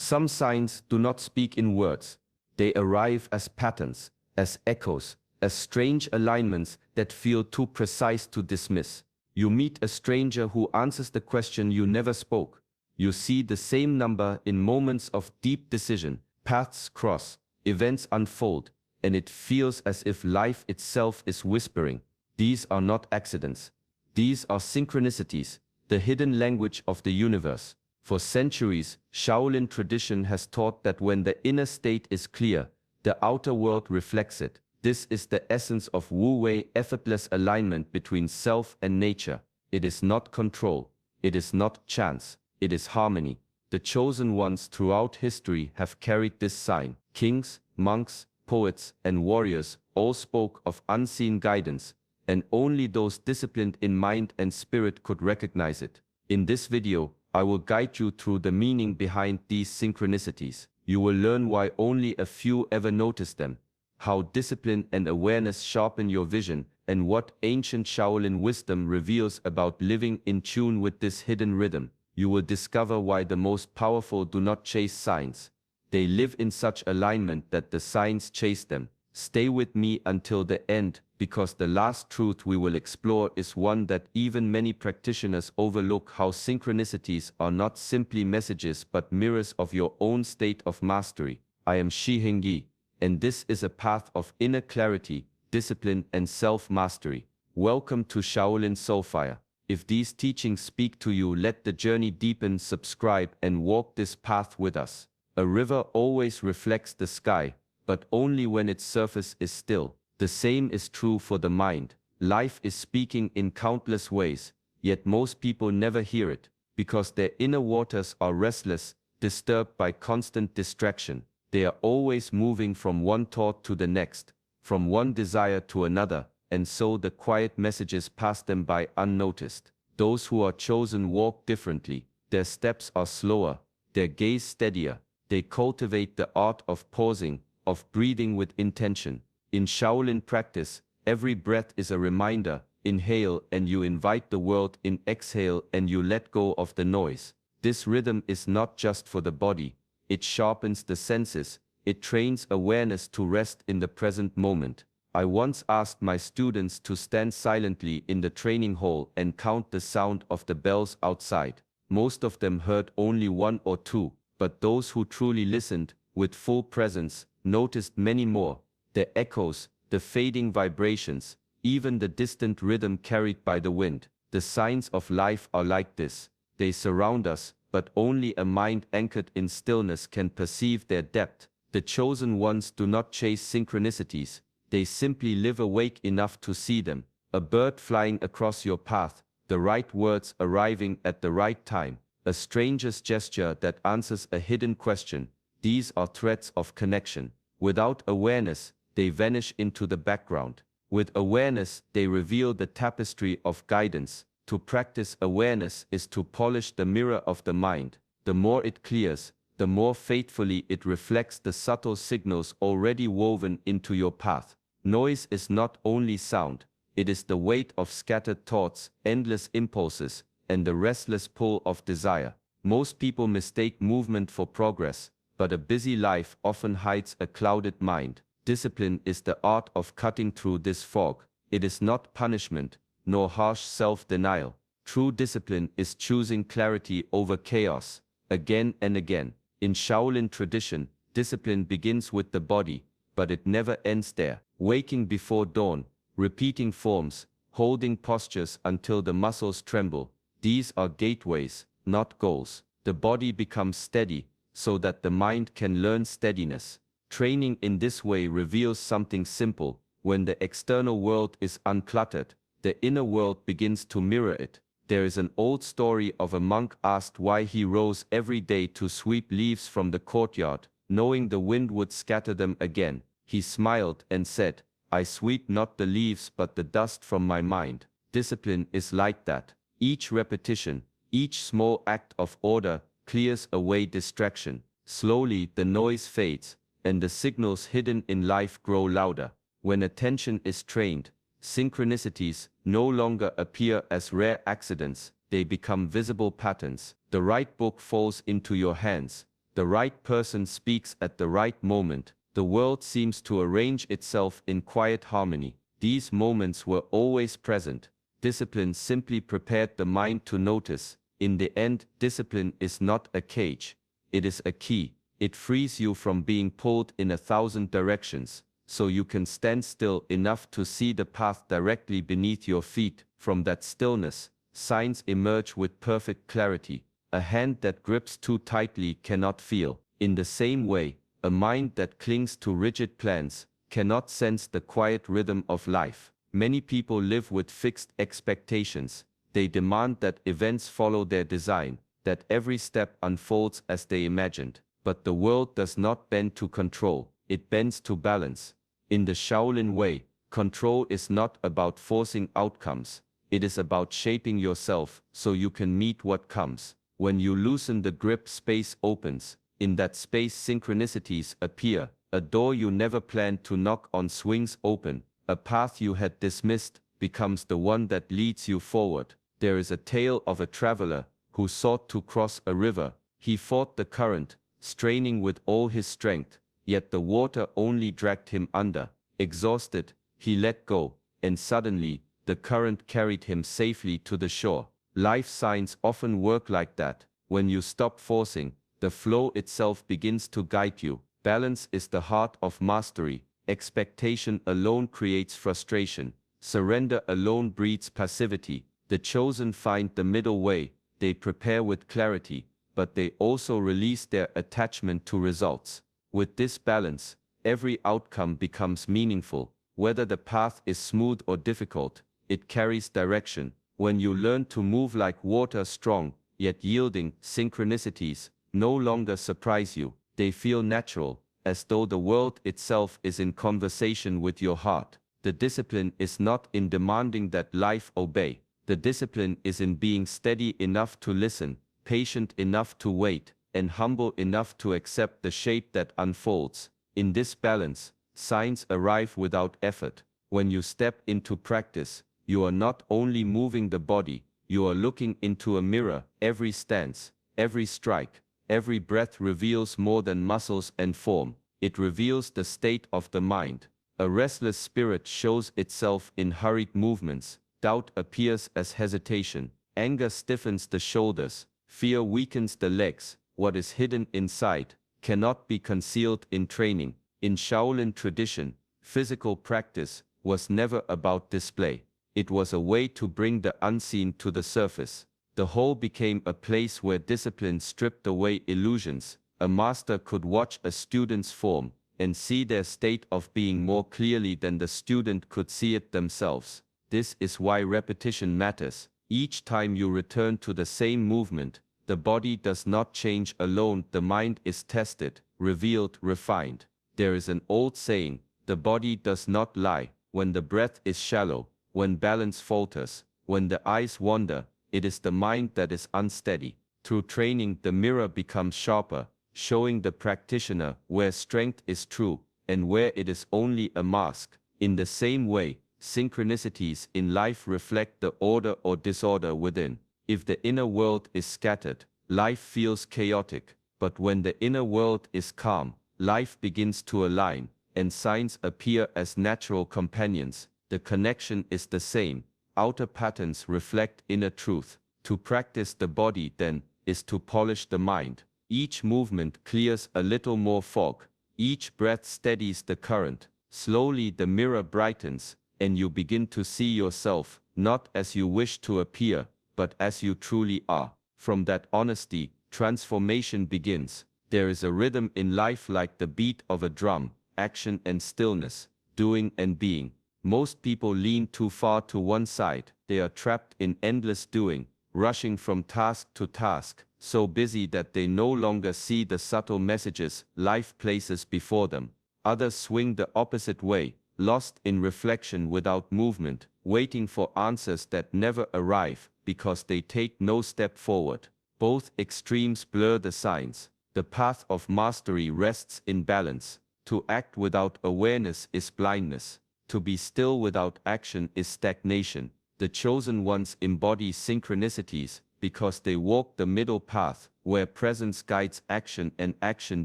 Some signs do not speak in words. They arrive as patterns, as echoes, as strange alignments that feel too precise to dismiss. You meet a stranger who answers the question you never spoke. You see the same number in moments of deep decision. Paths cross, events unfold, and it feels as if life itself is whispering. These are not accidents. These are synchronicities, the hidden language of the universe. For centuries, Shaolin tradition has taught that when the inner state is clear, the outer world reflects it. This is the essence of Wu Wei, effortless alignment between self and nature. It is not control. It is not chance. It is harmony. The chosen ones throughout history have carried this sign. Kings, monks, poets, and warriors all spoke of unseen guidance, and only those disciplined in mind and spirit could recognize it. In this video, I will guide you through the meaning behind these synchronicities. You will learn why only a few ever notice them, how discipline and awareness sharpen your vision, and what ancient Shaolin wisdom reveals about living in tune with this hidden rhythm. You will discover why the most powerful do not chase signs. They live in such alignment that the signs chase them. Stay with me until the end, because the last truth we will explore is one that even many practitioners overlook: how synchronicities are not simply messages but mirrors of your own state of mastery. I am Shi Hengyi, and this is a path of inner clarity, discipline, and self-mastery. Welcome to Shaolin Soulfire. If these teachings speak to you, let the journey deepen, subscribe, and walk this path with us. A river always reflects the sky, but only when its surface is still. The same is true for the mind. Life is speaking in countless ways, yet most people never hear it, because their inner waters are restless, disturbed by constant distraction. They are always moving from one thought to the next, from one desire to another, and so the quiet messages pass them by unnoticed. Those who are chosen walk differently. Their steps are slower, their gaze steadier. They cultivate the art of pausing, of breathing with intention. In Shaolin practice, every breath is a reminder. Inhale and you invite the world in. Exhale and you let go of the noise. This rhythm is not just for the body. It sharpens the senses. It trains awareness to rest in the present moment. I once asked my students to stand silently in the training hall and count the sound of the bells outside. Most of them heard only one or two, but those who truly listened, with full presence, noticed many more. The echoes, the fading vibrations, even the distant rhythm carried by the wind. The signs of life are like this. They surround us, but only a mind anchored in stillness can perceive their depth. The chosen ones do not chase synchronicities. They simply live awake enough to see them. A bird flying across your path, the right words arriving at the right time, a stranger's gesture that answers a hidden question. These are threads of connection. Without awareness, they vanish into the background. With awareness, they reveal the tapestry of guidance. To practice awareness is to polish the mirror of the mind. The more it clears, the more faithfully it reflects the subtle signals already woven into your path. Noise is not only sound, it is the weight of scattered thoughts, endless impulses, and the restless pull of desire. Most people mistake movement for progress, but a busy life often hides a clouded mind. Discipline is the art of cutting through this fog. It is not punishment, nor harsh self-denial. True discipline is choosing clarity over chaos, again and again. In Shaolin tradition, discipline begins with the body, but it never ends there. Waking before dawn, repeating forms, holding postures until the muscles tremble. These are gateways, not goals. The body becomes steady, so that the mind can learn steadiness. Training in this way reveals something simple. When the external world is uncluttered, the inner world begins to mirror it. There is an old story of a monk asked why he rose every day to sweep leaves from the courtyard, knowing the wind would scatter them again. He smiled and said, "I sweep not the leaves but the dust from my mind." Discipline is like that. Each repetition, each small act of order clears away distraction. Slowly the noise fades, and the signals hidden in life grow louder. When attention is trained, synchronicities no longer appear as rare accidents, they become visible patterns. The right book falls into your hands, The right person speaks at the right moment. The world seems to arrange itself in quiet harmony. These moments were always present. Discipline simply prepared the mind to notice. In the end, discipline is not a cage. It is a key. It frees you from being pulled in 1,000 directions, so you can stand still enough to see the path directly beneath your feet. From that stillness, signs emerge with perfect clarity. A hand that grips too tightly cannot feel. In the same way, a mind that clings to rigid plans cannot sense the quiet rhythm of life. Many people live with fixed expectations. They demand that events follow their design, that every step unfolds as they imagined. But the world does not bend to control, it bends to balance. In the Shaolin way, control is not about forcing outcomes. It is about shaping yourself so you can meet what comes. When you loosen the grip, space opens. In that space, synchronicities appear. A door you never planned to knock on swings open. A path you had dismissed becomes the one that leads you forward. There is a tale of a traveler who sought to cross a river. He fought the current, straining with all his strength, yet the water only dragged him under. Exhausted, he let go, and suddenly, the current carried him safely to the shore. Life signs often work like that. When you stop forcing, the flow itself begins to guide you. Balance is the heart of mastery. Expectation alone creates frustration. Surrender alone breeds passivity. The chosen find the middle way. They prepare with clarity, but they also release their attachment to results. With this balance, every outcome becomes meaningful. Whether the path is smooth or difficult, it carries direction. When you learn to move like water, strong, yet yielding, synchronicities no longer surprise you. They feel natural, as though the world itself is in conversation with your heart. The discipline is not in demanding that life obey. The discipline is in being steady enough to listen, patient enough to wait, and humble enough to accept the shape that unfolds. In this balance, signs arrive without effort. When you step into practice, you are not only moving the body, you are looking into a mirror. Every stance, every strike, every breath reveals more than muscles and form. It reveals the state of the mind. A restless spirit shows itself in hurried movements. Doubt appears as hesitation. Anger stiffens the shoulders. Fear weakens the legs. What is hidden inside cannot be concealed in training. In Shaolin tradition, physical practice was never about display. It was a way to bring the unseen to the surface. The whole became a place where discipline stripped away illusions. A master could watch a student's form and see their state of being more clearly than the student could see it themselves. This is why repetition matters. Each time you return to the same movement, the body does not change alone, the mind is tested, revealed, refined. There is an old saying, the body does not lie. When the breath is shallow, when balance falters, when the eyes wander, it is the mind that is unsteady. Through training, the mirror becomes sharper, showing the practitioner where strength is true and where it is only a mask. In the same way, synchronicities in life reflect the order or disorder within. If the inner world is scattered, life feels chaotic, but when the inner world is calm, life begins to align, and signs appear as natural companions. The connection is the same. Outer patterns reflect inner truth. To practice the body, then, is to polish the mind. Each movement clears a little more fog. Each breath steadies the current. Slowly the mirror brightens, and you begin to see yourself, not as you wish to appear, but as you truly are. From that honesty, transformation begins. There is a rhythm in life like the beat of a drum, action and stillness, doing and being. Most people lean too far to one side. They are trapped in endless doing, rushing from task to task, so busy that they no longer see the subtle messages life places before them. Others swing the opposite way, lost in reflection without movement, waiting for answers that never arrive because they take no step forward. Both extremes blur the signs. The path of mastery rests in balance. To act without awareness is blindness. To be still without action is stagnation. The chosen ones embody synchronicities because they walk the middle path, where presence guides action and action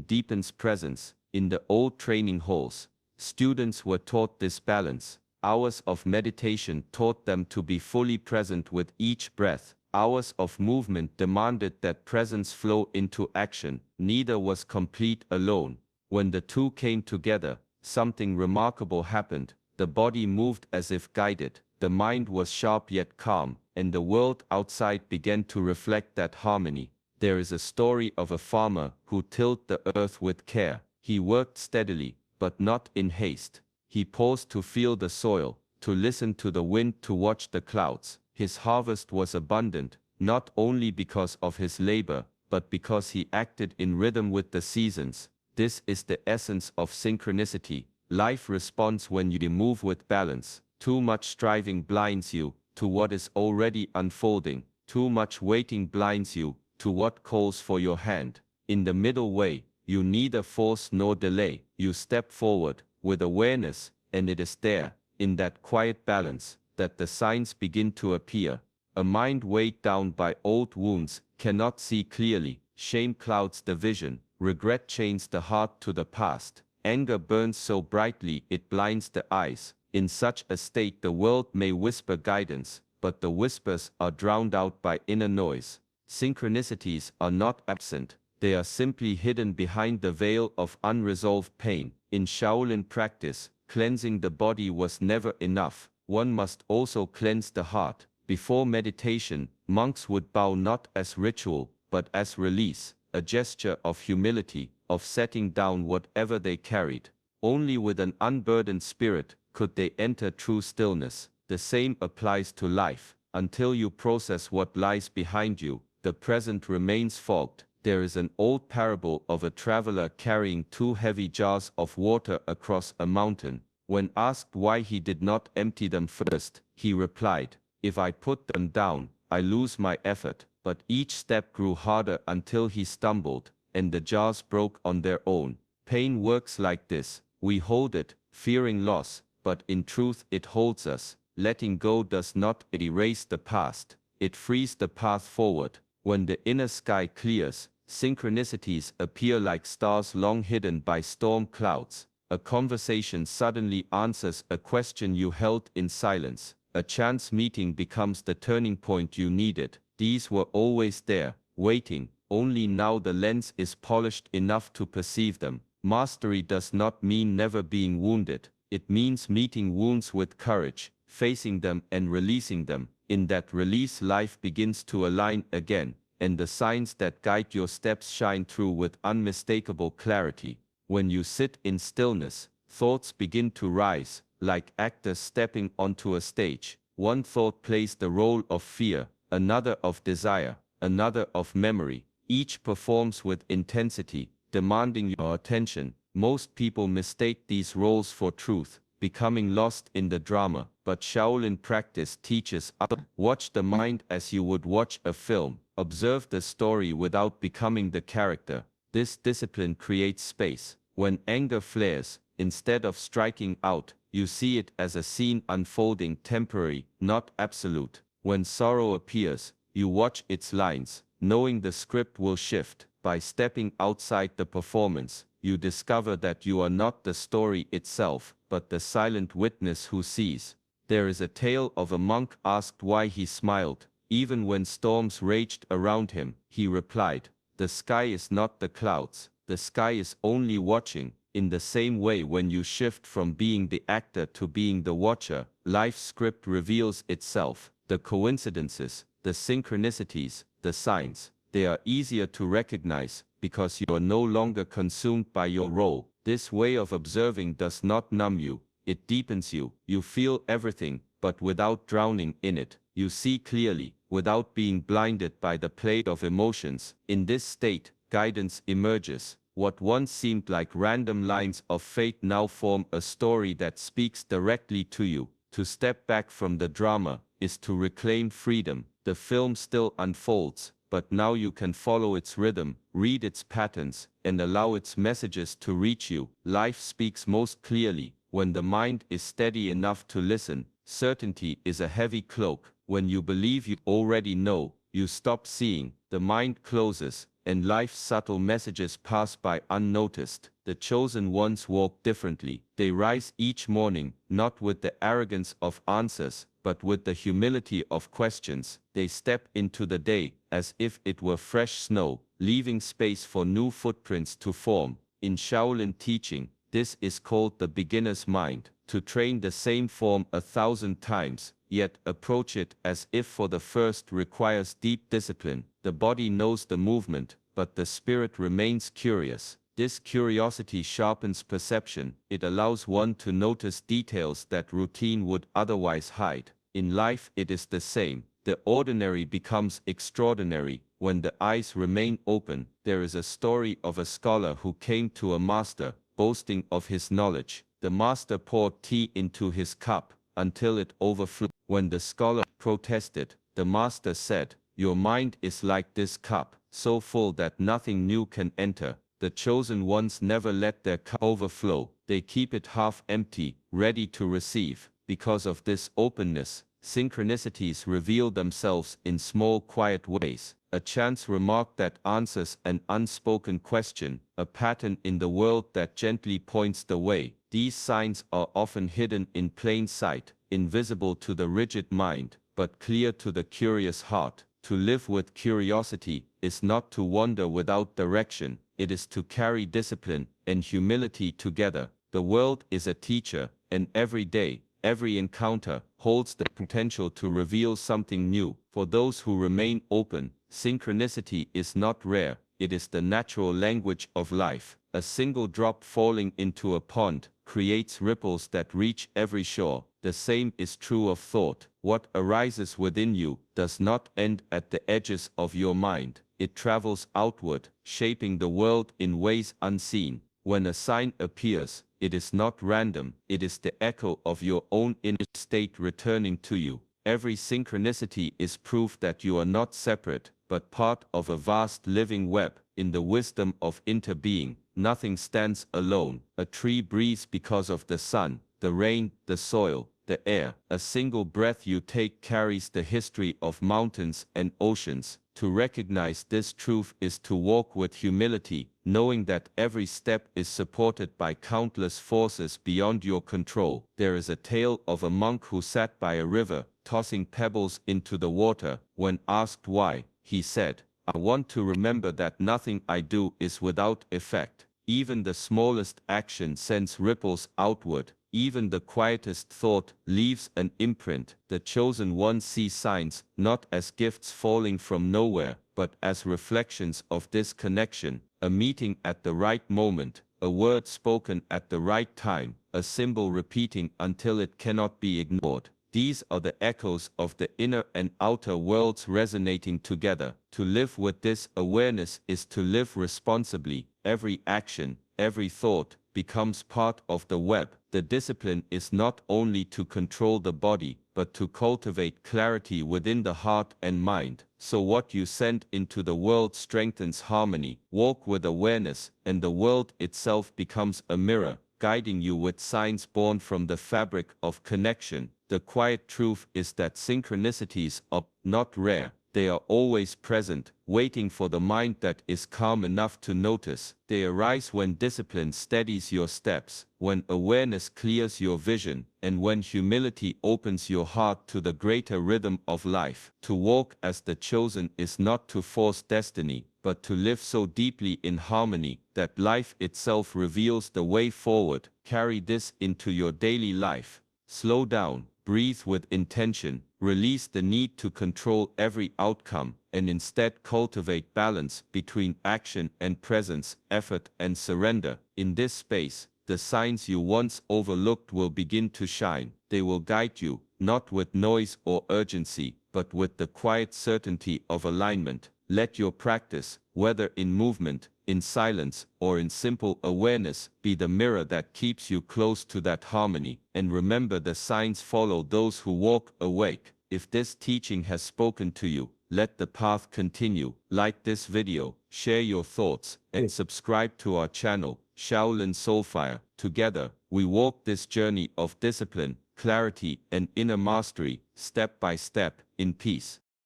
deepens presence. In the old training halls, students were taught this balance. Hours of meditation taught them to be fully present with each breath. Hours of movement demanded that presence flow into action. Neither was complete alone. When the two came together, something remarkable happened. The body moved as if guided, the mind was sharp yet calm, and the world outside began to reflect that harmony. There is a story of a farmer who tilled the earth with care. He worked steadily, but not in haste. He paused to feel the soil, to listen to the wind, to watch the clouds. His harvest was abundant, not only because of his labor, but because he acted in rhythm with the seasons. This is the essence of synchronicity. Life responds when you move with balance. Too much striving blinds you to what is already unfolding. Too much waiting blinds you to what calls for your hand. In the middle way, you neither force nor delay. You step forward with awareness, and it is there, in that quiet balance, that the signs begin to appear. A mind weighed down by old wounds cannot see clearly. Shame clouds the vision. Regret chains the heart to the past. Anger burns so brightly it blinds the eyes. In such a state the world may whisper guidance, but the whispers are drowned out by inner noise. Synchronicities are not absent, they are simply hidden behind the veil of unresolved pain. In Shaolin practice, cleansing the body was never enough. One must also cleanse the heart. Before meditation, monks would bow not as ritual, but as release, a gesture of humility, of setting down whatever they carried. Only with an unburdened spirit could they enter true stillness. The same applies to life. Until you process what lies behind you, the present remains fogged. There is an old parable of a traveler carrying 2 heavy jars of water across a mountain. When asked why he did not empty them first, he replied, "If I put them down, I lose my effort." But each step grew harder until he stumbled, and the jars broke on their own. Pain works like this. We hold it, fearing loss, but in truth it holds us. Letting go does not erase the past, it frees the path forward. When the inner sky clears, synchronicities appear like stars long hidden by storm clouds. A conversation suddenly answers a question you held in silence. A chance meeting becomes the turning point you needed. These were always there, waiting, only now the lens is polished enough to perceive them. Mastery does not mean never being wounded. It means meeting wounds with courage, facing them and releasing them. In that release, life begins to align again, and the signs that guide your steps shine through with unmistakable clarity. When you sit in stillness, thoughts begin to rise, like actors stepping onto a stage. One thought plays the role of fear, another of desire, another of memory. Each performs with intensity, demanding your attention. Most people mistake these roles for truth, becoming lost in the drama. But Shaolin practice teaches us to watch the mind as you would watch a film. Observe the story without becoming the character. This discipline creates space. When anger flares, instead of striking out, you see it as a scene unfolding, temporary, not absolute. When sorrow appears, you watch its lines, knowing the script will shift. By stepping outside the performance, you discover that you are not the story itself, but the silent witness who sees. There is a tale of a monk asked why he smiled. Even when storms raged around him, he replied, "The sky is not the clouds, the sky is only watching." In the same way, when you shift from being the actor to being the watcher, life's script reveals itself. The coincidences, the synchronicities, the signs, they are easier to recognize because you are no longer consumed by your role. This way of observing does not numb you, it deepens you. You feel everything, but without drowning in it. You see clearly, without being blinded by the play of emotions. In this state, guidance emerges. What once seemed like random lines of fate now form a story that speaks directly to you. To step back from the drama is to reclaim freedom. The film still unfolds, but now you can follow its rhythm, read its patterns, and allow its messages to reach you. Life speaks most clearly when the mind is steady enough to listen. Certainty is a heavy cloak. When you believe you already know, you stop seeing. The mind closes, and life's subtle messages pass by unnoticed. The chosen ones walk differently. They rise each morning, not with the arrogance of answers, but with the humility of questions. They step into the day as if it were fresh snow, leaving space for new footprints to form. In Shaolin teaching, this is called the beginner's mind. To train the same form 1,000 times, yet approach it as if for the first requires deep discipline. The body knows the movement, but the spirit remains curious. This curiosity sharpens perception. It allows one to notice details that routine would otherwise hide. In life it is the same. The ordinary becomes extraordinary when the eyes remain open. There is a story of a scholar who came to a master, boasting of his knowledge. The master poured tea into his cup until it overflowed. When the scholar protested, the master said, "Your mind is like this cup, so full that nothing new can enter." The chosen ones never let their cup overflow. They keep it half empty, ready to receive. Because of this openness, synchronicities reveal themselves in small, quiet ways. A chance remark that answers an unspoken question, a pattern in the world that gently points the way. These signs are often hidden in plain sight, invisible to the rigid mind, but clear to the curious heart. To live with curiosity is not to wander without direction. It is to carry discipline and humility together. The world is a teacher, and every day, every encounter holds the potential to reveal something new. For those who remain open, synchronicity is not rare. It is the natural language of life. A single drop falling into a pond creates ripples that reach every shore. The same is true of thought. What arises within you does not end at the edges of your mind. It travels outward, shaping the world in ways unseen. When a sign appears, it is not random. It is the echo of your own inner state returning to you. Every synchronicity is proof that you are not separate, but part of a vast living web. In the wisdom of interbeing, nothing stands alone. A tree breathes because of the sun, the rain, the soil, the air. A single breath you take carries the history of mountains and oceans. To recognize this truth is to walk with humility, knowing that every step is supported by countless forces beyond your control. There is a tale of a monk who sat by a river, tossing pebbles into the water. When asked why, he said, "I want to remember that nothing I do is without effect. Even the smallest action sends ripples outward. Even the quietest thought leaves an imprint." The chosen ones see signs not as gifts falling from nowhere, but as reflections of this connection. A meeting at the right moment, a word spoken at the right time, a symbol repeating until it cannot be ignored. These are the echoes of the inner and outer worlds resonating together. To live with this awareness is to live responsibly. Every action, every thought, becomes part of the web. The discipline is not only to control the body, but to cultivate clarity within the heart and mind. So what you send into the world strengthens harmony. Walk with awareness, and the world itself becomes a mirror, guiding you with signs born from the fabric of connection. The quiet truth is that synchronicities are not rare. They are always present, waiting for the mind that is calm enough to notice. They arise when discipline steadies your steps, when awareness clears your vision, and when humility opens your heart to the greater rhythm of life. To walk as the chosen is not to force destiny, but to live so deeply in harmony that life itself reveals the way forward. Carry this into your daily life. Slow down, breathe with intention, release the need to control every outcome, and instead cultivate balance between action and presence, effort and surrender. In this space, the signs you once overlooked will begin to shine. They will guide you, not with noise or urgency, but with the quiet certainty of alignment. Let your practice, whether in movement, in silence, or in simple awareness, be the mirror that keeps you close to that harmony. And remember, the signs follow those who walk awake. If this teaching has spoken to you, let the path continue. Like this video, share your thoughts, and subscribe to our channel, Shaolin Soulfire. Together, we walk this journey of discipline, clarity, and inner mastery, step by step, in peace.